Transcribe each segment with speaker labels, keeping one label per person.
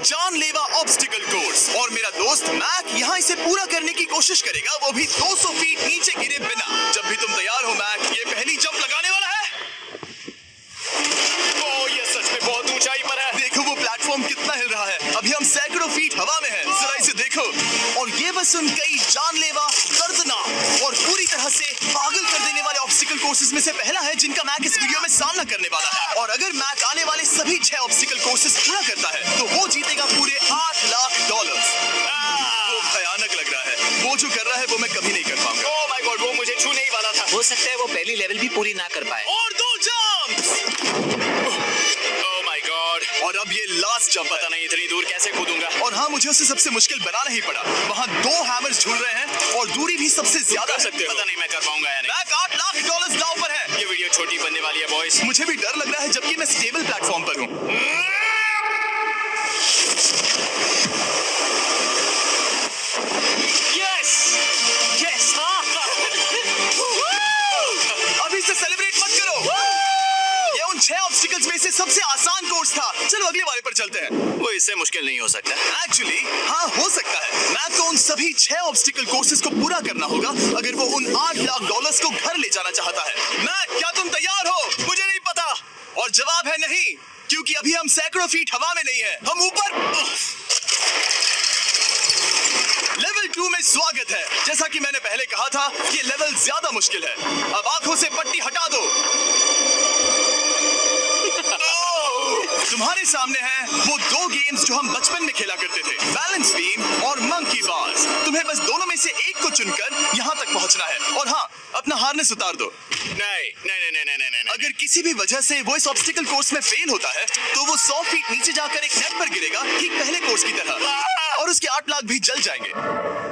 Speaker 1: जानलेवा obstacle course और मेरा दोस्त मैक यहाँ इसे पूरा करने की कोशिश करेगा, वो भी 200 फीट नीचे गिरे बिना। जब भी तुम तैयार हो मैक, ये पहली जंप लगाने वाला है। ओह, ये सच में बहुत ऊंचाई पर है। देखो वो प्लेटफॉर्म कितना हिल रहा है। अभी हम सैकड़ों फीट हवा में हैं। जरा इसे देखो। और ये बस उन कई जानलेवा, दर्दनाक और पूरी तरह से पागल कर देने वाले ऑब्स्टिकल कोर्सेज में से पहला है जिनका मैक इस वीडियो में सामना करने वाला है। और अगर मैक आने वाले सभी 6 ऑब्स्टिकल कोर्सेज पूरा करता है तो वो जीतेगा पूरे $8 लाख। वो भयानक लग रहा है। वो जो कर रहा है वो मैं कभी नहीं कर पाऊंगा। ओह माय गॉड, वो मुझे छूने ही वाला था।
Speaker 2: हो सकता है वो पहली लेवल भी पूरी ना कर पाए।
Speaker 1: और 2 जंप्स। और अब ये लास्ट जंप, पता नहीं इतनी दूर कैसे कूदूंगा। और हाँ, मुझे उसे सबसे मुश्किल बनाना ही पड़ा। वहाँ 2 हैमर्स झूल रहे हैं और दूरी भी सबसे ज्यादा है।
Speaker 3: पता नहीं मैं कर पाऊंगा या नहीं।
Speaker 1: मैक $8 लाख दांव पर है।
Speaker 3: ये वीडियो छोटी बनने वाली है बॉयज।
Speaker 1: मुझे भी डर लग रहा है जबकि मैं स्टेबल प्लेटफॉर्म पर हूँ।
Speaker 3: यस यस,
Speaker 1: अभी से सेलिब्रेट मत करो। ये उन 6 ऑब्स्टिकल्स में से सबसे आसान कोर्स था। चलो अगले वाले पर चलते हैं।
Speaker 3: वो इससे मुश्किल नहीं हो सकता।
Speaker 1: एक्चुअली हाँ, हो सकता है। मैक को उन सभी 6 ऑब्स्टिकल कोर्सेज को पूरा करना होगा अगर वो उन $8 लाख को घर ले जाना चाहता है। मैक, क्या तुम तैयार हो? मुझे नहीं पता। और जवाब है नहीं, क्योंकि अभी हम सैकड़ों फीट हवा में नहीं है, हम ऊपर। लेवल 2 में स्वागत है। जैसा कि मैंने पहले कहा था, ये लेवल ज्यादा मुश्किल है। अब आंखों से पट्टी हटा दो। तुम्हारे सामने हैं वो 2 गेम्स जो हम बचपन में खेला करते थे, बैलेंस बीम और मंकी बार्स। तुम्हें बस दोनों में से एक को चुनकर यहाँ तक पहुँचना है। और हाँ, अपना हार्नेस उतार दो।
Speaker 3: नहीं।
Speaker 1: अगर किसी भी वजह से वो इस ऑब्स्टिकल कोर्स में फेल होता है तो वो 100 फीट नीचे जाकर एक नेट पर गिरेगा, ठीक पहले कोर्स की तरह, और उसके 8 लाख भी जल जाएंगे।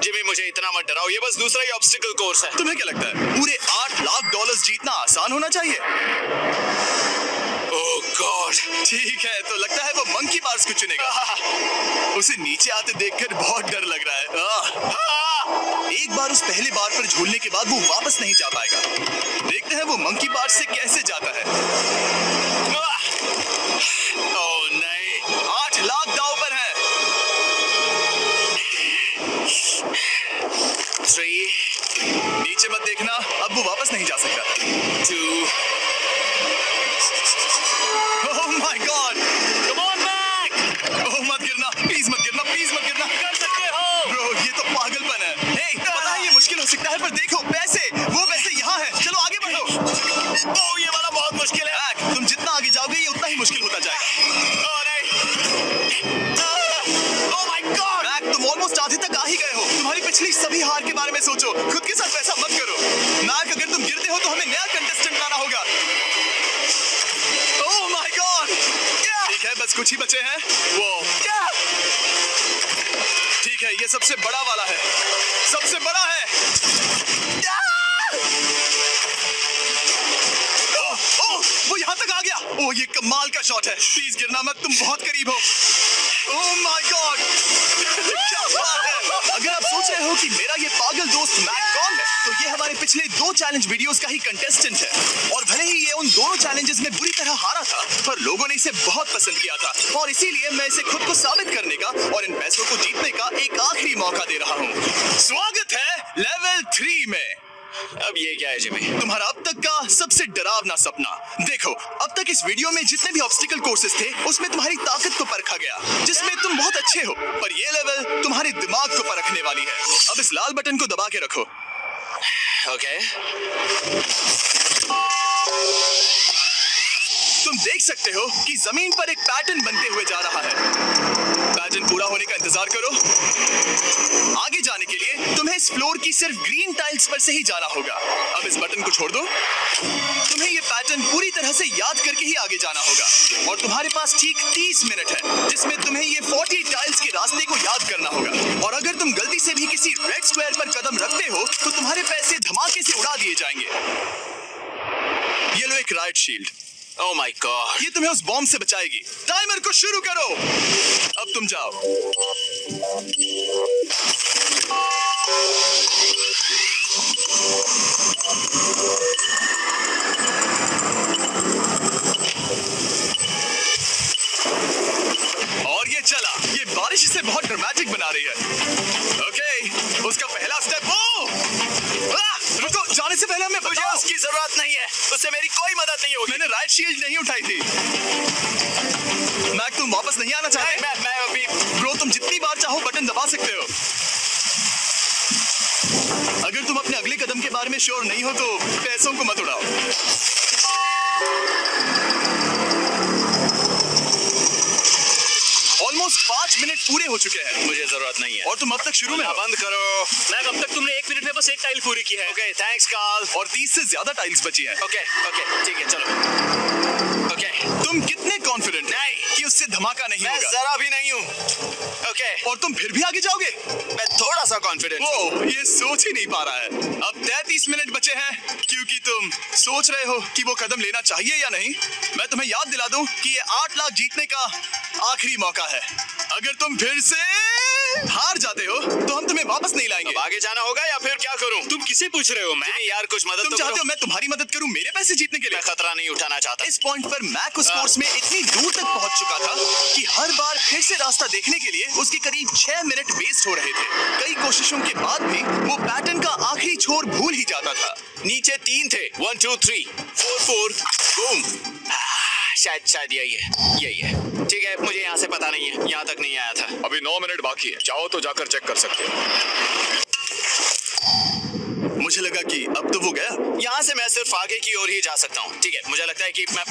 Speaker 3: जिमी, मुझे इतना मत डराओ, ये बस दूसरा ही ऑब्स्टिकल कोर्स है।
Speaker 1: तुम्हें क्या लगता है पूरे $8 लाख जीतना आसान होना चाहिए?
Speaker 3: ओह गॉड।
Speaker 1: ठीक है, तो लगता है वो मंकी बार्स को चुनेगा। उसे नीचे आते देखकर बहुत डर लग रहा है। एक बार उस पहले बार पर झूलने के बाद वो वापस नहीं जा पाएगा। देखते हैं वो मंकी बार से कैसे जाता है।
Speaker 3: ओह नहीं,
Speaker 1: 8 लाख दांव पर है।
Speaker 3: 3
Speaker 1: नीचे मत देखना, अब वो वापस नहीं जा सकता।
Speaker 3: 2
Speaker 1: oh my God,
Speaker 3: come on Mac.
Speaker 1: Oh मत गिरना, प्लीज मत गिरना, प्लीज मत गिरना।
Speaker 3: कर सकते हो
Speaker 1: ब्रो, ये तो पागलपन है। हे, पता है ये मुश्किल हो सकता है, पर देखो पैसे, वो पैसे यहाँ है। चलो आगे बढ़ो।
Speaker 3: ओह, ये वाला बहुत मुश्किल है।
Speaker 1: तुम जितना आगे जाओगे ये उतना ही मुश्किल होता जाएगा।
Speaker 3: ओह नहीं। ओह माय गॉड।
Speaker 1: मैक, तुम ऑलमोस्ट आधे तक आ ही गए हो। तुम्हारी पिछली सभी हार के बारे में सोचो, खुद के साथ ऐसा मत करो। मैक, अगर तुम गिरते हो तो हमें नया कंटेस्टेंट लाना होगा। ओह माय गॉड। ठीक है, बस कुछ ही बचे हैं। वो ठीक है, ये सबसे बड़ा वाला है, सबसे बड़ा है। ओह, वो यहाँ तक आ गया। ओह, ये कमाल का शॉट है। प्लीज गिरना मत, तुम बहुत करीब हो। ओह माय गॉड, क्या बात है। अगर आप सोच रहे हो कि मेरा ये पागल दोस्त मैक कौन है, तो ये हमारे पिछले 2 चैलेंज वीडियोस का ही कंटेस्टेंट है। और भले ही ये उन दोनों चैलेंजेस में बुरी तरह हारा था, पर लोगों ने इसे बहुत पसंद किया था और इसीलिए मैं इसे खुद को साबित करने का और इन पैसों को जीतने का एक आखिरी मौका दे रहा हूँ। स्वागत है लेवल 3 में।
Speaker 3: अब ये क्या है जिमी?
Speaker 1: तुम्हारा अब तक का सबसे डरावना सपना। देखो, अब तक इस वीडियो में जितने भी ऑब्स्टिकल कोर्सेज थे उसमें तुम्हारी ताकत को परखा गया, जिसमें तुम बहुत अच्छे हो, पर ये लेवल तुम्हारे दिमाग को परखने वाली है। अब इस लाल बटन को दबा के रखो।
Speaker 3: ओके।
Speaker 1: तुम देख सकते हो कि जमीन पर एक पैटर्न बनते हुए जा रहा है। पैटर्न पूरा होने का इंतजार करो। आगे जाने के लिए तुम्हें इस फ्लोर की सिर्फ ग्रीन टाइल्स पर से ही जाना होगा। अब इस बटन को छोड़ दो। तुम्हें ये पैटर्न पूरी तरह से याद करके ही आगे जाना होगा और तुम्हारे पास ठीक 30 मिनट है जिसमें तुम्हें ये 40 टाइल्स के रास्ते को याद करना होगा। और अगर तुम गलती से भी किसी रेड स्क्वायर पर कदम रखते हो तो तुम्हारे पैसे धमाके से उड़ा दिए जाएंगे। ये लो एक right shield.
Speaker 3: Oh my God.
Speaker 1: ये तुम्हें उस बॉम्ब से बचाएगी। टाइमर को शुरू करो। अब तुम जाओ। और ये चला। ये बारिश इसे बहुत ड्रामेटिक बना रही है। ओके, उसका पहला स्टेप रुको, जाने से पहले हमें
Speaker 3: मुझे
Speaker 1: बताओ।
Speaker 3: उसकी जरूरत नहीं है, उससे मेरी कोई मदद नहीं होगी।
Speaker 1: मैंने राइट शील्ड नहीं उठाई थी। मैक, तुम वापस नहीं आना चाहते?
Speaker 3: मैं अभी
Speaker 1: ब्रो, तुम जितनी बार चाहो बटन दबा सकते हो। अगर तुम अपने अगले कदम के बारे में श्योर नहीं हो तो पैसों को मत उड़ाओ। ऑलमोस्ट 5 मिनट पूरे हो चुके हैं
Speaker 3: मुझे जरूरत नहीं है।
Speaker 1: और तुम अब तक शुरू में हो।
Speaker 3: बंद करो।
Speaker 2: मैक, अब तक तुमने 1 मिनट में बस एक टाइल पूरी की है।
Speaker 3: Okay, thanks Carl.
Speaker 1: और 30 से ज्यादा टाइल्स बची हैं।
Speaker 3: ओके, ठीक है, चलो। ओके,
Speaker 1: तुम कितने कॉन्फिडेंट
Speaker 3: नहीं
Speaker 1: कि उससे धमाका नहीं
Speaker 3: मैं
Speaker 1: होगा?
Speaker 3: जरा भी नहीं हूँ। ओके,
Speaker 1: और तुम फिर भी आगे जाओगे?
Speaker 3: मैं थोड़ा सा कॉन्फिडेंट हूँ।
Speaker 1: वो ये सोच ही नहीं पा रहा है। अब 33 मिनट बचे हैं क्योंकि तुम सोच रहे हो कि वो कदम लेना चाहिए या नहीं। मैं तुम्हें याद दिला दूं कि ये 8 लाख जीतने का आखिरी मौका है। अगर तुम फिर से हार जाते हो तो हम तुम्हें वापस नहीं लाएंगे।
Speaker 3: अब आगे जाना होगा या फिर क्या करूँ?
Speaker 2: तुम किसे पूछ रहे हो? मैं
Speaker 3: यार कुछ मदद
Speaker 1: तुम
Speaker 3: तो
Speaker 1: चाहते
Speaker 3: करो।
Speaker 1: हो मैं तुम्हारी मदद करूं मेरे पैसे जीतने के लिए?
Speaker 3: मैं खतरा नहीं उठाना चाहता।
Speaker 1: इस पॉइंट पर मैक उस कोर्स में इतनी दूर तक पहुंच चुका था कि हर बार फिर से रास्ता देखने के लिए उसके करीब 6 मिनट वेस्ट हो रहे थे। कई कोशिशों के बाद भी वो पैटर्न का आखिरी छोर भूल ही जाता था।
Speaker 3: नीचे 3 थे। 1 2 3 4 4 बूम। शायद यही है। ठीक है, मुझे यहाँ से पता नहीं है, यहाँ तक नहीं आया था।
Speaker 4: अभी 9 मिनट बाकी है, चाहो तो जाकर चेक कर सकते हो।
Speaker 1: मुझे लगा कि अब तो वो गया।
Speaker 3: यहाँ से मैं सिर्फ आगे की ओर ही जा सकता हूँ। ठीक है, मुझे लगता है कि मैं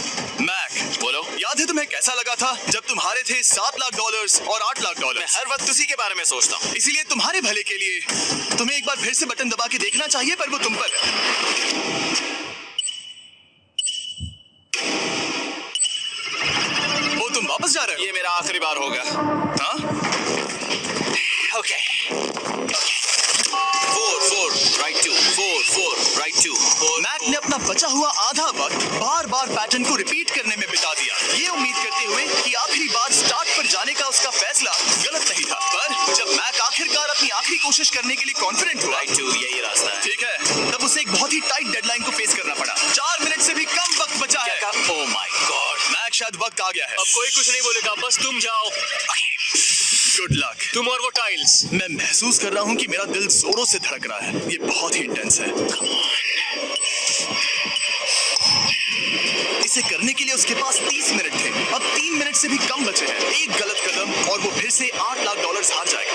Speaker 1: मैक,
Speaker 3: बोलो।
Speaker 1: याद है तुम्हें कैसा लगा था जब तुम हारे थे $7 लाख और $8 लाख?
Speaker 3: मैं हर वक्त उसी के बारे में सोचता हूँ।
Speaker 1: इसीलिए तुम्हारे भले के लिए तुम्हें एक बार फिर से बटन दबा के देखना चाहिए, पर वो तुम पर है। वो तुम वापस जा रहे हो?
Speaker 3: ये मेरा आखिरी बार होगा।
Speaker 1: हाँ?
Speaker 3: Okay 4 4 right 2 4 4 right 2 4।
Speaker 1: मैक ने अपना बचा हुआ आधा वक्त बार बार पैटर्न को रिपीट करने में बिता दिया, ये उम्मीद करते हुए कि आखिरी बार स्टार्ट पर जाने का उसका फैसला गलत नहीं था। पर जब मैक आखिरकार अपनी आखिरी कोशिश करने के लिए कॉन्फिडेंट हुआ,
Speaker 3: राइट 2 यही रास्ता है।
Speaker 1: ठीक है, तब उसे एक बहुत ही टाइट डेडलाइन को फेस करना पड़ा। 4 मिनट से भी कम वक्त बचा है।
Speaker 3: ओह माय गॉड,
Speaker 1: मैक, शायद वक्त आ गया है।
Speaker 2: अब कोई कुछ नहीं बोलेगा, बस तुम जाओ।
Speaker 1: Good luck.
Speaker 2: तुम और वो टाइल्स।
Speaker 1: मैं महसूस कर रहा हूँ कि मेरा दिल जोरों से धड़क रहा है। ये बहुत ही इंटेंस है। इसे करने के लिए उसके पास 30 मिनट थे। अब 3 मिनट से भी कम बचे हैं। एक गलत कदम और वो फिर से $8 लाख हार जाएगा।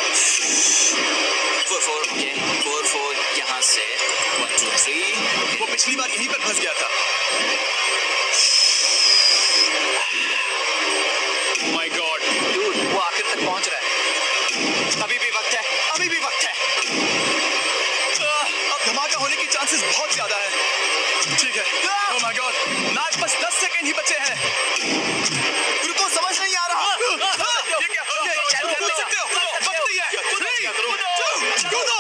Speaker 3: 4 4 ओके 4 4 यहाँ से 1 2 3।
Speaker 1: वो पिछली बार यहीं पर फंस गया था।
Speaker 2: माय गॉड,
Speaker 3: डूड, वो आखिर तक पहुँच रहा है। अभी भी वक्त है, अभी भी वक्त है।
Speaker 1: अब धमाका होने की चांसेस बहुत ज्यादा है। ठीक है। ओह माय गॉड, मैक, बस 10 सेकंड ही बचे हैं। रुको, समझ नहीं आ रहा। ये क्या? कर सकते हो। वक्त नहीं है। 3 2 कूदो।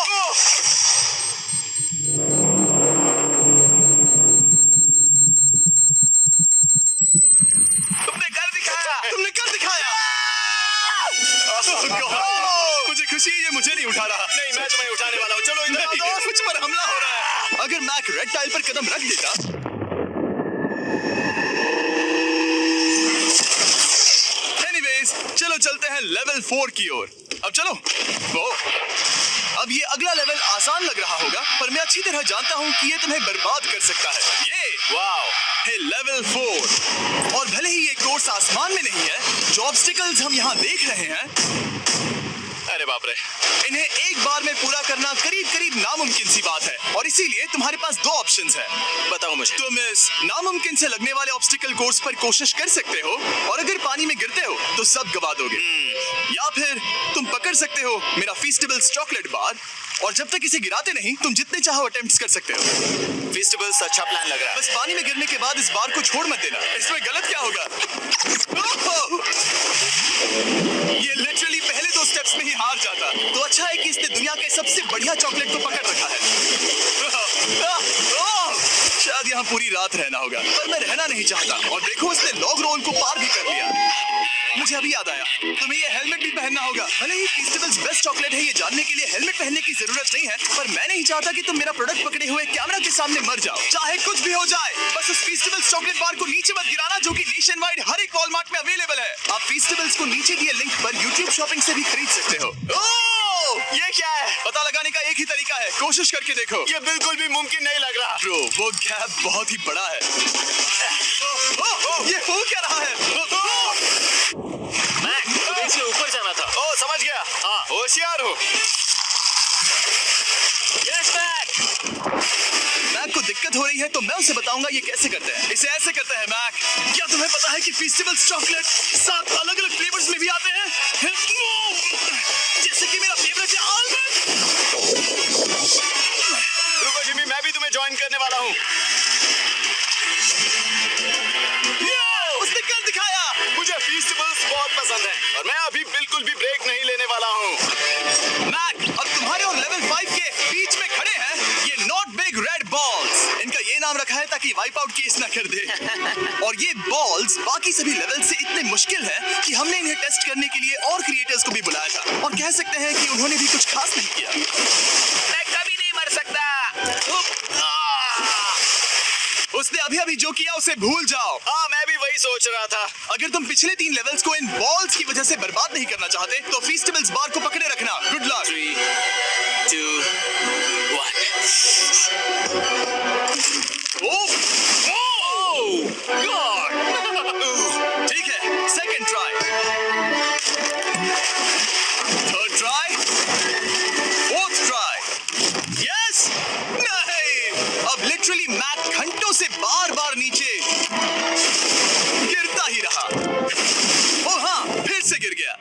Speaker 1: तुमने कर दिखाया। Oh God, मुझे खुशी है ये मुझे नहीं उठा रहा।
Speaker 3: नहीं, मैं तुम्हें उठाने वाला हूँ। चलो इधर आओ।
Speaker 1: मुझ पर हमला हो रहा है। अगर मैक रेड टाइल पर कदम रख देता। एनीवेज, चलो चलते हैं लेवल 4 की ओर। अब चलो। वो अब ये अगला लेवल आसान लग रहा होगा, पर मैं अच्छी तरह जानता हूँ कि ये तुम्हें बर्बाद कर सकता है। ये
Speaker 3: वाओ
Speaker 1: है लेवल 4। और भले ही ये कोर्स आसमान में नहीं है, जो ऑब्स्टिकल्स हम यहाँ देख रहे हैं,
Speaker 3: अरे बाप रे,
Speaker 1: इन्हें एक बार में पूरा करना करीब करीब नामुमकिन सी बात है। और इसीलिए तुम्हारे पास 2 ऑप्शंस हैं।
Speaker 3: बताओ मुझे।
Speaker 1: तुम इस नामुमकिन से लगने वाले ऑब्स्टिकल कोर्स पर कोशिश कर सकते हो, और अगर पानी में गिरते हो तो सब गवा दोगे। या फिर तुम पकड़ सकते हो मेरा फीस्टेबल्स चॉकलेट बार, और जब तक इसे गिराते नहीं तुम जितने चाहो अटेम्प्ट्स कर सकते हो।
Speaker 3: फेस्टिवल्स अच्छा प्लान लग रहा है।
Speaker 1: बस पानी में गिरने के बाद इस बार को छोड़ मत देना। इसमें गलत क्या होगा? ओह! ये लिटरली पहले 2 स्टेप्स में ही हार जाता। तो अच्छा है कि इसने दुनिया के सबसे बढ़िया चॉकलेट को पकड़ रखा है। शायद यहाँ पूरी रात रहना होगा, पर मैं रहना नहीं चाहता। और देखो, इसने लॉग रोल को पार भी कर लिया। मुझे अभी याद आया, तुम्हें ये हेलमेट भी पहनना होगा। भले ही फीस्टिवल्स बेस्ट चॉकलेट है ये जानने के लिए हेलमेट पहनने की जरूरत नहीं है, पर मैं नहीं चाहता कि तुम मेरा प्रोडक्ट पकड़े हुए कैमरा के सामने मर जाओ। चाहे कुछ भी हो जाए, बस उस फीस्टिवल्स चॉकलेट बार को नीचे मत गिराना, जो कि नेशन वाइड हर एक वॉलमार्ट में अवेलेबल है। आप फीस्टिवल्स को नीचे दिए लिंक पर यूट्यूब शॉपिंग से भी खरीद सकते हो।
Speaker 3: ओह, ये क्या है?
Speaker 1: पता लगाने का एक ही तरीका है, कोशिश करके देखो।
Speaker 3: ये बिल्कुल भी मुमकिन नहीं लग रहा।
Speaker 1: ब्रो, वो गैप बहुत ही बड़ा है। ये हो क्या रहा है?
Speaker 2: मैक, तुम्हें इससे ऊपर जाना था।
Speaker 3: ओह, समझ गया।
Speaker 2: हाँ।
Speaker 3: होशियार हो।
Speaker 2: Yes Mac.
Speaker 1: मैक को दिक्कत हो रही है तो मैं उसे बताऊंगा ये कैसे करते हैं। इसे ऐसे करते हैं मैक। क्या तुम्हें पता है कि फेस्टिवल्स चॉकलेट 7 अलग-अलग फ्लेवर्स में भी आते हैं? जैसे कि मेरा फेवरेट है आलमंड।
Speaker 3: रुको जिमी, मैं भी तुम्हें ज्वाइन करने वाला हूँ।
Speaker 1: उसने कर दिखाया।
Speaker 3: मुझे फेस्टिवल्स बहुत पसंद है और मैं अभी बिल्कुल भी ब्रेक नहीं लेने वाला हूँ।
Speaker 1: मैक, अब तुम्हारे और लेवल 5 के बीच में खड़े हैं ये नॉट बिग रेड बॉल्स। इनका ये नाम रखा है ताकि वाइप आउट केस ना कर दे। और ये बॉल्स बाकी सभी लेवल से इतने मुश्किल हैं कि हमने इन्हें टेस्ट करने के लिए और क्रिएटर्स को भी बुलाया था, और कह सकते हैं कि उन्होंने भी कुछ खास नहीं किया।
Speaker 3: मैं कभी नहीं मर सकता।
Speaker 1: उसने अभी जो किया उसे भूल जाओ।
Speaker 3: हाँ, मैं भी वही सोच रहा था।
Speaker 1: अगर तुम पिछले 3 लेवल्स को इन बॉल्स की वजह से बर्बाद नहीं करना चाहते तो फेस्टिवल्स बार को पकड़े रखना। Good luck.
Speaker 3: 3, 2, 1।
Speaker 1: ओह,
Speaker 3: गॉड।
Speaker 1: ठीक है, second try, third try, fourth try. Yes, नहीं। अब लिटरली मैक घंटों से बार-बार नीचे गिरता ही रहा। ओह हाँ, फिर से गिर गया।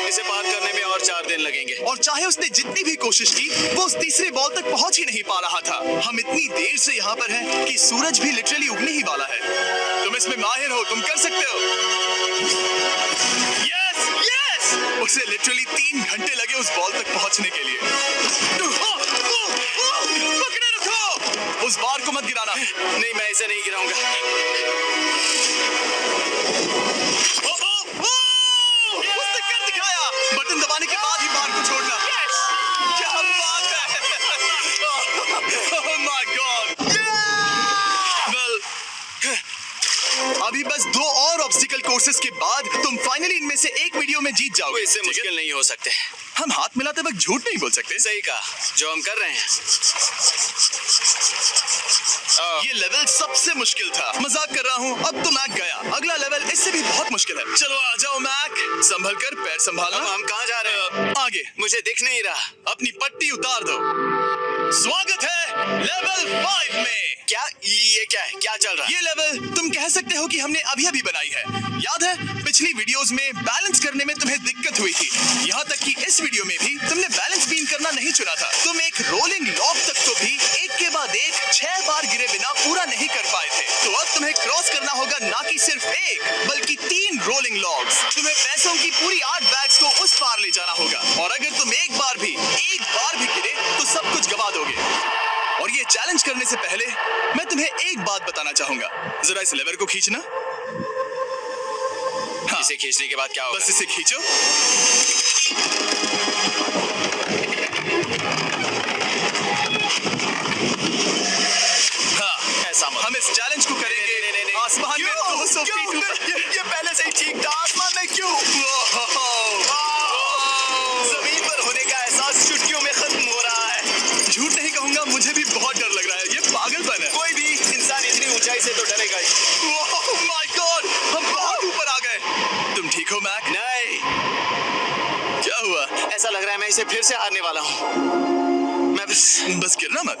Speaker 3: इसे पार करने में और 4 दिन लगेंगे।
Speaker 1: और चाहे उसने जितनी भी कोशिश की, वो उस तीसरे बॉल तक पहुंच ही नहीं पा रहा था। हम इतनी देर से यहाँ पर हैं कि सूरज भी लिटरली उगने ही वाला है। तुम इसमें माहिर हो, तुम कर सकते हो। Yes, yes! उसे लिटरली 3 घंटे लगे उस बॉल तक पहुंचने के लिए। पकड़े रखो, उस बार को मत गिराना।
Speaker 3: नहीं, मैं इसे नहीं गिराऊंगा।
Speaker 1: उसने कर दिखाया। बटन दबाने के बाद ही बार को छोड़ना। क्या बात है! Oh my God! Well, अभी बस 2 और ऑब्स्टिकल कोर्सेस के बाद तुम फाइनली इनमें से एक वीडियो में जीत जाओगे।
Speaker 3: इससे मुश्किल नहीं हो सकते।
Speaker 1: हम हाथ मिलाते वक्त झूठ नहीं बोल सकते।
Speaker 3: सही कहा, जो हम कर रहे हैं।
Speaker 1: ये लेवल सबसे मुश्किल था। मजाक कर रहा हूँ। अब तो मैक गया। अगला लेवल इससे भी बहुत मुश्किल है। चलो आ जाओ मैक, संभल कर, पैर संभालना।
Speaker 3: अब हम कहाँ जा रहे हैं?
Speaker 1: आगे।
Speaker 3: मुझे दिख नहीं रहा।
Speaker 1: अपनी पट्टी उतार दो। स्वागत है लेवल 5 में।
Speaker 3: क्या ये क्या है? क्या चल रहा है?
Speaker 1: ये लेवल तुम कह सकते हो कि हमने अभी बनाई है। याद है पिछली वीडियोस में बैलेंस करने में तुम्हें दिक्कत हुई थी। यहाँ तक कि इस वीडियो में भी तुमने बैलेंस बीम करना नहीं चुना था। तुम एक रोलिंग लॉक तक को भी एक के बाद एक 6 बार गिरे बिना पूरा नहीं कर पाए थे। तो अब तुम्हें क्रॉस करना होगा ना कि सिर्फ एक, बल्कि 3 रोलिंग लॉग्स। तुम्हें पैसों की पूरी 8 बैग्स को उस पार ले जाना होगा, और अगर तुम एक बार भी गिरे तो सब कुछ गवा दोगे। और ये चैलेंज करने से पहले मैं तुम्हें एक बात बताना चाहूंगा। जरा इस लेवर को खींचना। हाँ,
Speaker 3: इसे खींचने के बाद क्या होगा?
Speaker 1: बस इसे खींचो। हाँ,
Speaker 3: ऐसा मत।
Speaker 1: हम इस चैलेंज को करेंगे
Speaker 3: नहीं।
Speaker 1: आसमान में 200 फीट ऊपर।
Speaker 3: ये पहले से ही ठीक था। आसमान में क्यों? जमीन पर होने का एहसास चुटकियों में खत्म हो रहा है।
Speaker 1: झूठ नहीं कहूंगा, मुझे भी बहुत डर लग रहा है। ये पागलपन है।
Speaker 3: कोई भी इंसान इतनी ऊंचाई से तो डरेगा ही।
Speaker 1: ओह माय गॉड, हम बहुत ऊपर आ गए। तुम ठीक हो मैक?
Speaker 3: नहीं,
Speaker 1: क्या हुआ?
Speaker 3: ऐसा लग रहा है मैं इसे फिर से हारने वाला हूँ। मैं
Speaker 1: बस गिरना मत।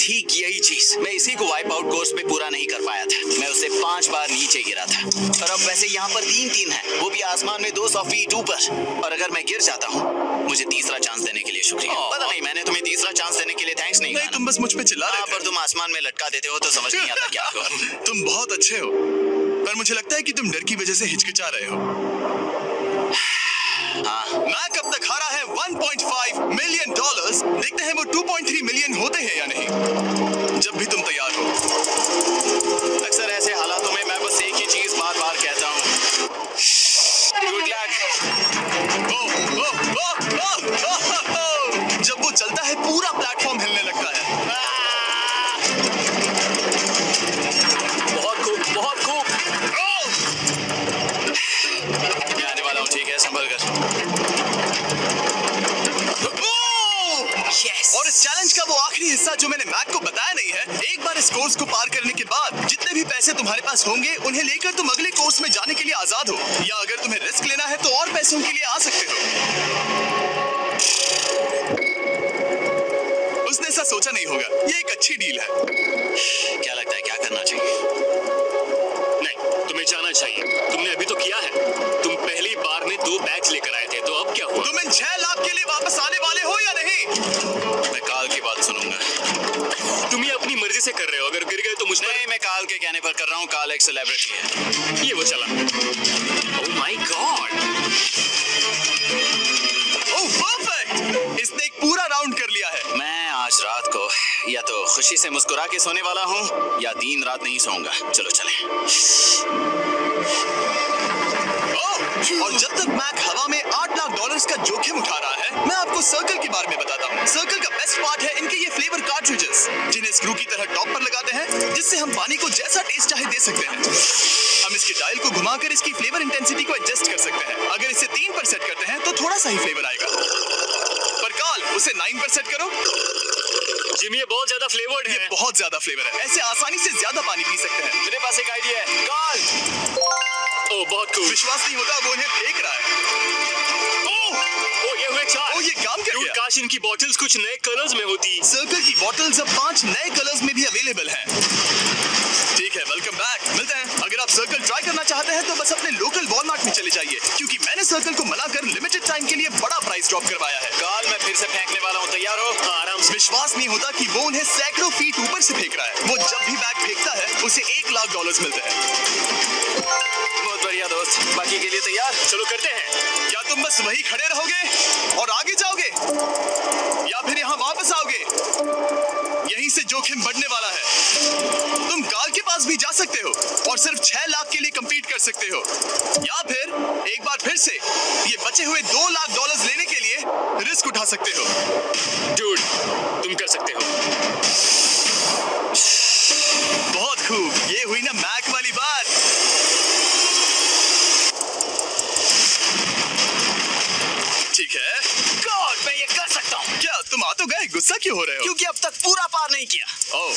Speaker 3: ठीक यही चीज मैं इसी को वाइप आउट कोर्स पे पूरा नहीं कर पाया था। मैं उससे 5 बार नीचे गिरा था, और अब वैसे यहाँ पर 3-3 है, वो भी आसमान में 200 फीट ऊपर। और अगर मैं गिर जाता हूँ, मुझे तीसरा चांस देने के लिए शुक्रिया। पता नहीं, मैंने तुम्हें तीसरा चांस देने के लिए थैंक्स नहीं
Speaker 1: नहीं,
Speaker 3: कहा।
Speaker 1: तुम बस मुझ पे चिल्ला रहे थे।
Speaker 3: पर तुम आसमान में लटका देते हो तो समझ नहीं आता क्या करूं।
Speaker 1: तुम बहुत अच्छे हो, पर मुझे लगता है कि तुम डर की वजह से हिचकिचा रहे हो।
Speaker 3: हाँ,
Speaker 1: मैक अब तक हारा है $1.5 मिलियन। देखते हैं वो 2.3 मिलियन होते हैं या नहीं। जब भी तुम तैयार हो। इस कोर्स को पार करने के बाद जितने भी पैसे तुम्हारे पास होंगे उन्हें लेकर तुम अगले कोर्स में जाने के लिए आजाद हो, या अगर तुम्हें रिस्क लेना है तो और पैसों के लिए आ सकते हो। उसने ऐसा सोचा नहीं होगा, ये एक अच्छी डील है।
Speaker 3: क्या लगता है क्या करना चाहिए?
Speaker 2: नहीं, तुम्हें जाना चाहिए। तुमने अभी तो किया है। तुम पहली बार में 2 बैच लेकर आए थे, तो अब क्या हुआ?
Speaker 1: तुम इन 6 लाख के लिए वापस आने वाले हो या नहीं?
Speaker 3: मैं काल की बात सुनूंगा।
Speaker 2: तुम ये अपनी मर्जी से कर रहे हो। अगर गिर गए तो मुझ पर।
Speaker 3: नहीं, मैं काल के कहने पर कर रहा हूँ। काल एक सेलिब्रिटी है।
Speaker 2: ये वो चला। ओह माय गॉड।
Speaker 1: ओह परफेक्ट, इसने एक पूरा राउंड कर लिया है।
Speaker 3: मैं आज रात को या तो खुशी से मुस्कुरा के सोने वाला हूँ या दिन रात नहीं सोऊंगा। चलो चलें।
Speaker 1: और जब तक मैक हवा में $8 लाख का जोखिम उठा रहा है, मैं आपको सर्कल के बारे में बताता हूँ। सर्कल का बेस्ट पार्ट है इनके ये फ्लेवर कार्ट्रिजेस, जिन्हें स्क्रू की तरह टॉप पर लगाते हैं, जिससे हम पानी को जैसा टेस्ट चाहे दे सकते हैं। हम इसके डायल को घुमाकर इसकी फ्लेवर इंटेंसिटी को एडजस्ट कर सकते हैं। अगर इसे 3 पर सेट करते हैं तो थोड़ा सा ही फ्लेवर आएगा, पर काल उसे 9 पर सेट करो।
Speaker 2: जिम, ये बहुत ज्यादा फ्लेवर्ड
Speaker 1: ये
Speaker 2: है।
Speaker 1: बहुत ज्यादा फ्लेवर है, ऐसे आसानी से ज्यादा पानी पी सकते हैं।
Speaker 3: मेरे पास एक आइडिया है। काल,
Speaker 2: ओह बहुत कूल।
Speaker 1: विश्वास नहीं होता, वो उन्हें फेंक रहा है।
Speaker 2: ओह ये हुए 4।
Speaker 1: ओह, ये काम कर
Speaker 2: Dude,
Speaker 1: गया।
Speaker 2: काश इनकी बॉटल्स कुछ नए कलर्स में होती।
Speaker 1: सर्कल की बॉटल्स अब 5 नए कलर्स में भी अवेलेबल हैं। ठीक है, वेलकम बैक। मिलते हैं। अगर आप सर्कल ट्राई करना चाहते हैं तो बस अपने लोकल वॉलमार्ट में चले जाइए, क्योंकि मैंने सर्कल को मना कर लिमिटेड टाइम के लिए बड़ा प्राइस ड्रॉप करवाया है।
Speaker 3: काल, मैं फिर से फेंकने वाला हूँ। तैयार हो?
Speaker 2: हाँ, आराम से।
Speaker 1: विश्वास नहीं होता कि वो उन्हें सैकड़ों फीट ऊपर से फेंक रहा है। वो जब भी बैग फेंकता है उसे $1 लाख मिलते हैं।
Speaker 3: बहुत बढ़िया दोस्त। बाकी के लिए तैयार?
Speaker 2: चलो करते हैं।
Speaker 1: क्या तुम बस वही खड़े रहोगे और आगे जाओगे, या फिर यहाँ वापस आओगे? यहीं से जोखिम बढ़ने वाला है। तुम काल के पास भी जा सकते हो और सिर्फ 6 लाख के लिए compete कर सकते हो, या फिर एक बार फिर से ये बचे हुए $2 लाख लेने के लिए रिस्क उठा सकते हो।
Speaker 2: Dude, तुम कर सकते हो।
Speaker 1: बहुत खूब, ये हुई ना मैक वाली बात। ठीक है।
Speaker 3: गॉड, मैं ये कर सकता हूँ।
Speaker 1: क्या तुम आ तो गए, गुस्सा क्यों हो रहे हो?
Speaker 3: क्योंकि अब तक पूरा पार नहीं किया।
Speaker 1: ओह,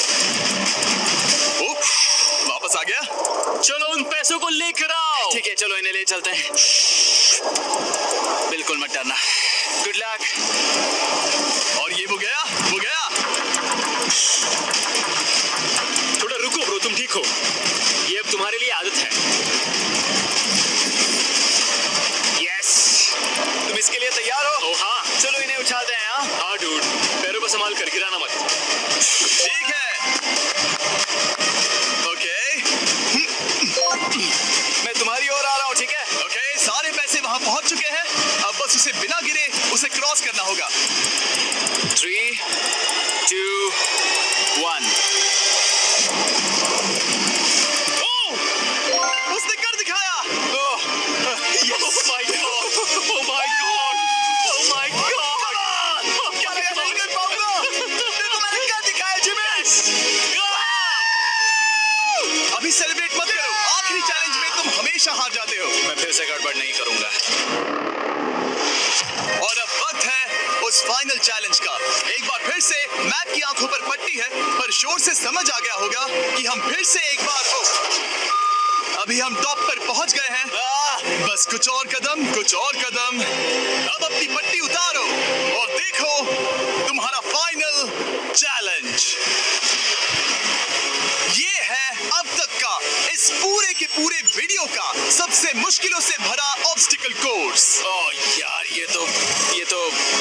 Speaker 1: वापस आ गया।
Speaker 2: चलो उन पैसों को लेकर आओ।
Speaker 3: ठीक है, चलो इन्हें ले चलते हैं। बिल्कुल मत डरना। Good luck.
Speaker 1: और ये वो गया, वो गया।
Speaker 2: थोड़ा रुको ब्रो, तुम ठीक हो। ये अब तुम्हारे लिए आदत है। यस।
Speaker 3: तुम इसके लिए तैयार हो?
Speaker 2: ओह हाँ।
Speaker 3: चलो इन्हें उठाते हैं। हाँ,
Speaker 2: हाँ डूड, पैरों को संभाल कर, गिराना मत।
Speaker 1: ठीक है। ओके,
Speaker 3: मैं तुम्हारी ओर आ रहा हूँ। ठीक है?
Speaker 1: ओके, सारे पैसे वहां पहुंच चुके हैं। अब बस उसे बिना गिरे उसे क्रॉस करना होगा।
Speaker 3: 3, 2, 1।
Speaker 1: उसने कर दिखाया।
Speaker 2: Oh my God! Oh my God! Oh my God!
Speaker 1: क्या मैं नहीं कर पाऊंगा? देखो, मैंने कर दिखाया जिमी। अभी सेलिब्रेट मत करो, आखिरी चैलेंज में तुम हमेशा हार जाते हो।
Speaker 3: मैं फिर से गड़बड़ नहीं करूंगा।
Speaker 1: और अब वक्त है उस फाइनल चैलेंज का। एक बार फिर से मैप की आंखों पर पट्टी है, पर शोर से समझ आ गया होगा कि हम फिर से एक बार अभी हम टॉप पर पहुंच गए हैं। बस कुछ और कदम, कुछ और कदम। अब अपनी पट्टी उतारो और देखो तुम्हारा फाइनल चैलेंज। ये है अब तक का इस पूरे के पूरे वीडियो का सबसे मुश्किलों से भरा ऑब्स्टिकल कोर्स।
Speaker 3: ओह यार, ये तो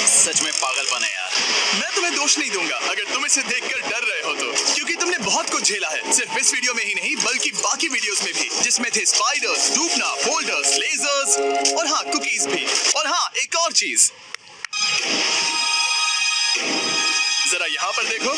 Speaker 3: सच में पागलपन है यार।
Speaker 1: मैं तुम्हें दोष नहीं दूंगा अगर तुम इसे देखकर डर रहे हो तो, क्योंकि तुमने बहुत कुछ झेला है, सिर्फ इस वीडियो में ही नहीं बल्कि बाकी वीडियोस में भी, जिसमें थे स्पाइडर्स, डूबना, फोल्डर्स, लेजर्स और हाँ कुकीज भी। और हाँ, एक और चीज, जरा यहाँ पर देखो।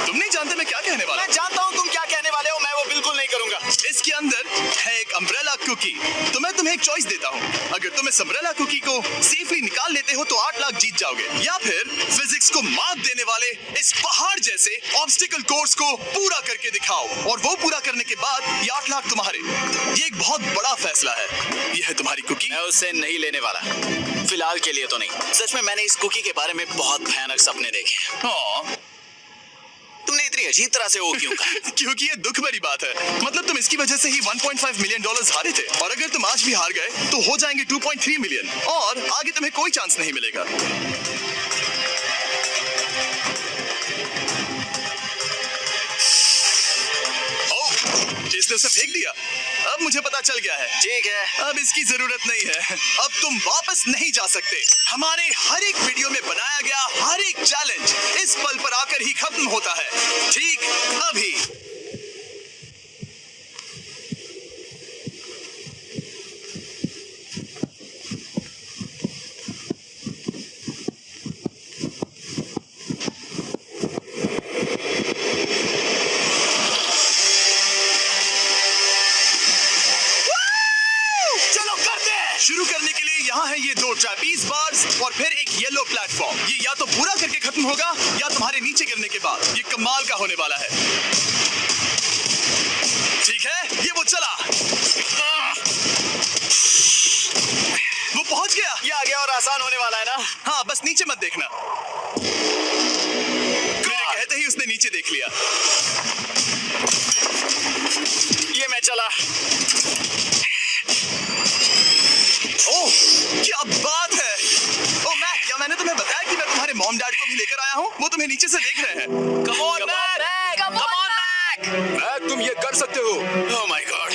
Speaker 1: तुम नहीं जानते मैं क्या कहने वाला
Speaker 3: मैं
Speaker 1: हूँ।
Speaker 3: जानता हूँ तुम क्या कहने वाले हो। मैं वो बिल्कुल नहीं करूंगा।
Speaker 1: इसके अंदर है एक अम्ब्रेला कुकी। तो मैं तुम्हें एक चॉइस देता हूँ, अगर तुम इस अम्ब्रेला कुकी को सेफली निकाल लेते हो तो 8 लाख जीत जाओगे, या फिर फिजिक्स को मात देने वाले इस पहाड़ जैसे ऑब्स्टिकल कोर्स को पूरा करके दिखाओ, और वो पूरा करने के बाद ये 8 लाख तुम्हारे। ये एक बहुत बड़ा फैसला है। ये है तुम्हारी कुकी।
Speaker 3: मैं उससे नहीं लेने वाला, फिलहाल के लिए तो नहीं। सच में मैंने इस कुकी के बारे में बहुत भयानक सपने देखे।
Speaker 1: हाँ,
Speaker 3: तुमने इतनी इतनी अजीब तरह से ओ क्यों कहा?
Speaker 1: क्योंकि ये दुख भरी बात है। मतलब तुम इसकी वजह से ही 1.5 मिलियन डॉलर्स हारे थे, और अगर तुम आज भी हार गए तो हो जाएंगे 2.3 मिलियन, और आगे तुम्हें कोई चांस नहीं मिलेगा। इसने उसे फेंक दिया। अब मुझे पता चल गया है।
Speaker 3: ठीक है,
Speaker 1: अब इसकी जरूरत नहीं है। अब तुम वापस नहीं जा सकते। हमारे हर एक वीडियो में बनाया गया हर एक चैलेंज इस पल पर आकर ही खत्म होता है, ठीक अभी। शुरू करने के लिए यहाँ है ये 2 ट्रैपीज बार्स और फिर एक येलो प्लेटफॉर्म। ये या तो पूरा करके खत्म होगा या तुम्हारे नीचे गिरने के बाद। ये कमाल का होने वाला है। ठीक है, ये वो चला, वो पहुंच गया।
Speaker 3: ये आगे और आसान होने वाला है ना?
Speaker 1: हाँ, बस नीचे मत देखना। मेरे कहते ही उसने नीचे देख लिया।
Speaker 3: ये मैं चला।
Speaker 1: ओह, क्या बात है। ओह मैक, क्या मैंने तुम्हें बताया कि मैं तुम्हारे मॉम डैड को भी लेकर आया हूँ? वो तुम्हें नीचे से देख रहे हैं।
Speaker 3: Come on Mac, come on Mac.
Speaker 4: Mac, तुम ये कर सकते हो।
Speaker 3: Oh my God.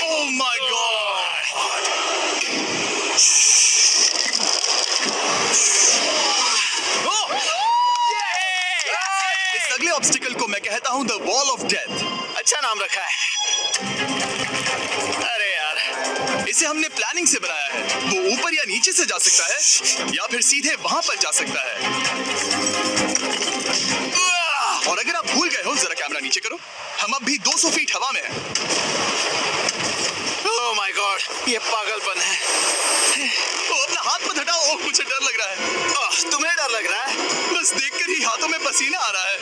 Speaker 1: Oh my God. इस अगले ऑब्स्टिकल को मैं कहता हूँ द वॉल ऑफ डेथ।
Speaker 3: अच्छा नाम रखा है। अरे यार,
Speaker 1: इसे हमने प्लानिंग से बनाया है। वो ऊपर या नीचे से जा सकता है या फिर सीधे वहां पर जा सकता है। और अगर आप भूल गए हो, जरा कैमरा नीचे करो। हम अब भी 200 फीट हवा में हैं।
Speaker 3: ओह माय गॉड, ये पागलपन है।
Speaker 1: ओ, अपना हाथ मत हटाओ। ओह, मुझे डर लग रहा है।
Speaker 3: तुम्हें डर लग रहा है?
Speaker 1: बस देखकर ही हाथों में पसीना आ रहा है।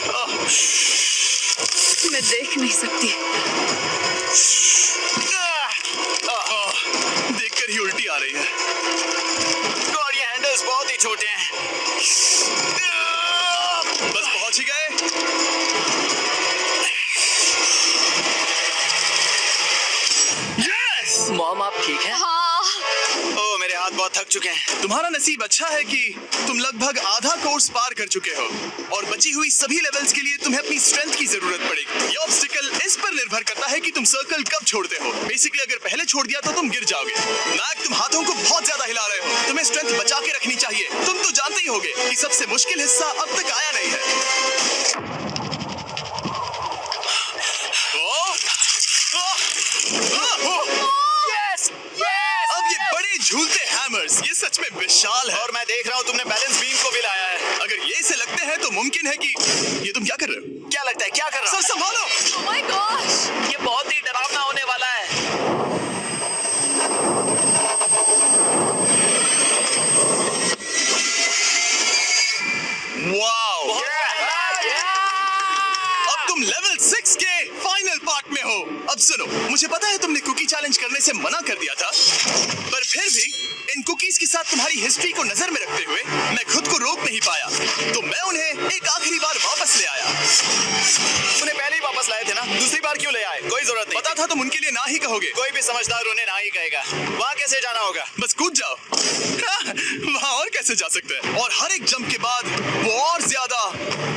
Speaker 5: मैं देख नहीं सकती।
Speaker 1: देखकर ही उल्टी आ रही है।
Speaker 3: गॉड, ये हैंडल्स बहुत ही छोटे हैं।
Speaker 1: बस पहुंच ही गए। यस!
Speaker 3: मॉम, आप ठीक हैं?
Speaker 5: हाँ,
Speaker 3: ओह, मेरे हाथ बहुत थक चुके हैं।
Speaker 1: तुम्हारा नसीब अच्छा है कि तुम लगभग आधा कोर्स पार कर चुके हो, और बची हुई सभी लेवल्स के लिए तुम्हें अपनी स्ट्रेंथ की जरूरत पड़ेगी। ये ऑब्स्टिकल इस पर निर्भर करता है कि तुम सर्कल कब छोड़ते हो। बेसिकली अगर पहले छोड़ दिया तो तुम गिर जाओगे। मैक, तुम हाथों को बहुत ज्यादा हिला रहे हो। तुम्हें स्ट्रेंथ बचा के रखनी चाहिए। तुम तो जानते ही होगे कि सबसे मुश्किल हिस्सा अब तक आया नहीं है। अब ये बड़े झूलते हैमर्स, ये सच में विशाल है।
Speaker 3: और मैं देख रहा हूँ तुमने बैलेंस बीम को भी लाया है।
Speaker 1: अगर ये इसे लगते हैं तो मुमकिन है कि ये तुम क्या कर रहे हो?
Speaker 3: क्या लगता है, क्या कर रहा
Speaker 1: सर
Speaker 3: है?
Speaker 1: संभालो।
Speaker 5: oh my gosh!
Speaker 3: ये बहुत ही डरावना होने वाला है।
Speaker 1: वाओ! अब तुम लेवल 6 के फाइनल पार्ट में हो। अब सुनो, मुझे पता है तुमने कुकी चैलेंज करने से मना कर दिया था, पर फिर भी इन कुकीज के साथ तुम्हारी हिस्ट्री को नजर में रखते हुए मैं खुद को रोक नहीं पाया, तो मैं उन्हें एक आखिरी बार वापस ले आया।
Speaker 3: उन्हें पहले ही वापस लाए थे ना, दूसरी बार क्यों ले आए? कोई जरूरत नहीं।
Speaker 1: पता था तुम उनके लिए ना ही कहोगे।
Speaker 3: कोई भी समझदार उन्हें ना ही कहेगा। वहाँ कैसे जाना होगा?
Speaker 1: बस कूद जाओ। वहाँ और कैसे जा सकते हैं? और हर एक जंप के बाद वो और ज्यादा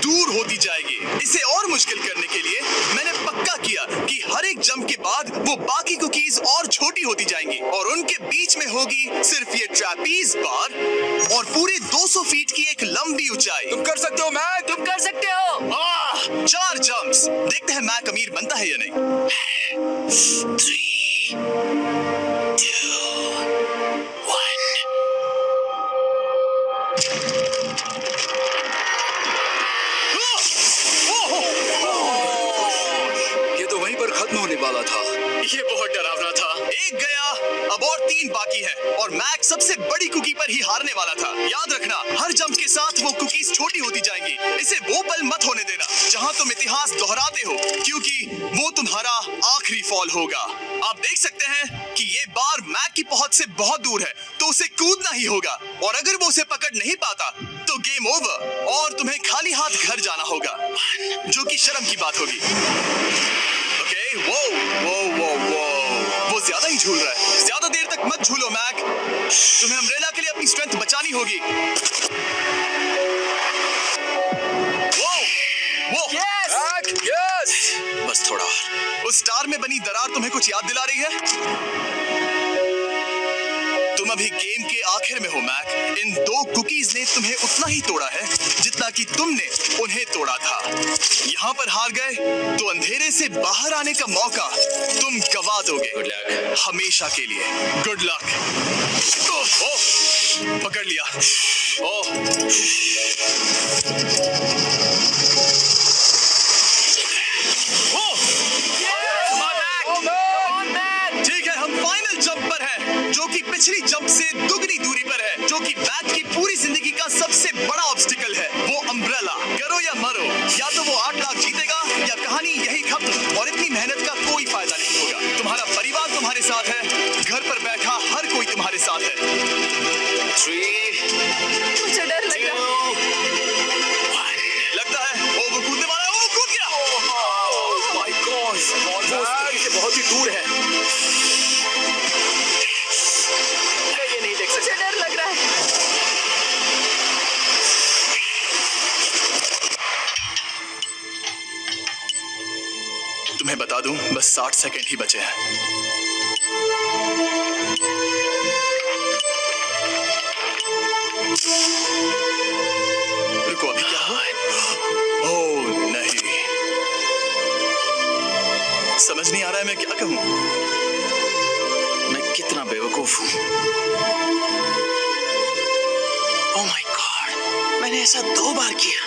Speaker 1: दूर होती जाएगी। इसे और मुश्किल करने के लिए मैंने पक्का किया कि हर एक जंप के बाद वो बाकी कुकीज और छोटी होती जाएंगी, और उनके बीच में होगी सिर्फ ये ट्रैपीज बार और पूरे 200 फीट की एक लंबी ऊंचाई।
Speaker 4: तुम कर सकते हो मैक,
Speaker 3: तुम कर सकते हो।
Speaker 1: 4 जंप्स। देखते हैं मैक अमीर बनता है या नहीं।
Speaker 3: 3, 2, 1।
Speaker 4: ये तो वहीं पर खत्म होने वाला था।
Speaker 2: ये बहुत डरावना था।
Speaker 1: एक गया, अब और 3 बाकी है, और मैक सबसे बड़ी कुकी पर ही हारने वाला था। याद रखना, हर जंप के साथ वो कुकीज छोटी होती जाएंगी। इसे वो पल मत होने देना जहां तुम इतिहास दोहराते हो, क्योंकि वो तुम्हारा आखिरी फॉल होगा। आप देख सकते हैं कि ये बार मैक की पहुंच से बहुत दूर है तो उसे कूदना ही होगा, और अगर वो उसे पकड़ नहीं पाता तो गेम ओवर और तुम्हें खाली हाथ घर जाना होगा, जो कि शर्म की बात होगी। ओके, वो ज्यादा ही झूल रहा है। ज्यादा देर तक मत झूलो मैक, तुम्हें अम्ब्रेला के लिए अपनी स्ट्रेंथ बचानी होगी।
Speaker 3: यस, बस थोड़ा और।
Speaker 1: उस स्टार में बनी दरार तुम्हें कुछ याद दिला रही है? तुम अभी गेम के आखिर में हो मैक। इन 2 कुकीज ने तुम्हें उतना ही तोड़ा है जितना कि तुमने उन्हें तोड़ा था। यहाँ पर हार गए तो अंधेरे से बाहर आने का मौका तुम गवा दोगे।
Speaker 2: Good luck.
Speaker 1: हमेशा के लिए गुड लक। ओह, पकड़ लिया। ओह, ठीक है, हम फाइनल जंप पर हैं, जो कि पिछली जंप से दुगनी दूरी पर है, जो कि बैक की पूरी जिंदगी का सबसे बड़ा ऑब्स्टिकल है, वो अम्ब्रेला। करो या मरो, या तो वो 8 लाख जीतेगा या कहानी यही खत्म, और इतनी मेहनत का कोई फायदा नहीं होगा। तुम्हारा परिवार तुम्हारे साथ है, घर पर बैठा हर कोई तुम्हारे साथ है।
Speaker 3: 3,
Speaker 5: मुझे डर लग रहा है।
Speaker 3: 2, 1।
Speaker 1: लगता है वो कूदने वाला है, वो कूद गया।
Speaker 4: माय गॉड, वो से बहुत ही दूर है।
Speaker 3: ये नहीं देख
Speaker 5: मुझे
Speaker 3: सकते।
Speaker 5: डर लग रहा है।
Speaker 1: तुम्हें बता दूं, बस 60 सेकंड ही बचे हैं। रुको, अभी क्या हुआ? ओह नहीं, समझ नहीं आ रहा है मैं क्या कहूं।
Speaker 3: मैं कितना बेवकूफ हूँ। ओह माय गॉड, मैंने ऐसा 2 बार किया।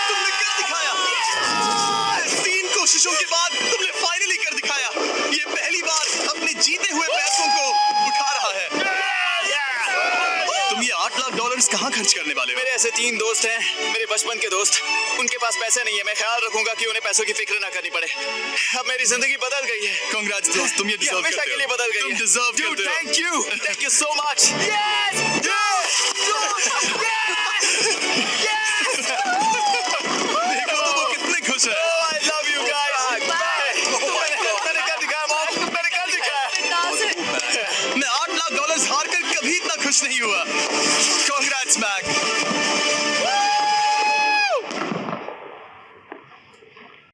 Speaker 1: तुमने कर दिखाया। 3 कोशिशों के बाद तुमने फाइनली कर दिखाया। ये पहली बार अपने जीते हुए पैसों को उठा रहा है। तुम ये $8 लाख कहाँ खर्च करने वाले हो?
Speaker 3: मेरे ऐसे 3 दोस्त हैं, मेरे बचपन के दोस्त। उनके पास पैसे नहीं है। मैं ख्याल रखूंगा कि उन्हें पैसों की फिक्र ना करनी पड़े। अब मेरी जिंदगी बदल गई है।
Speaker 1: कांग्रेट्स दोस्त, तुम ये डिजर्व
Speaker 3: हमेशा
Speaker 1: करते
Speaker 3: के
Speaker 1: हो।
Speaker 3: लिए बदल गई
Speaker 1: तुम
Speaker 3: है।
Speaker 1: डिजर्व
Speaker 3: Dude,
Speaker 1: करते हो।
Speaker 3: thank you so much. Yes,
Speaker 1: देखो तो वो कितने खुश है।
Speaker 3: Oh, I love you guys. Bye. मैंने कर दिखाया मॉम, मैंने कर दिखाया।
Speaker 5: नाज़ है।
Speaker 1: मैं $8 लाख हार कर कभी इतना खुश नहीं हुआ।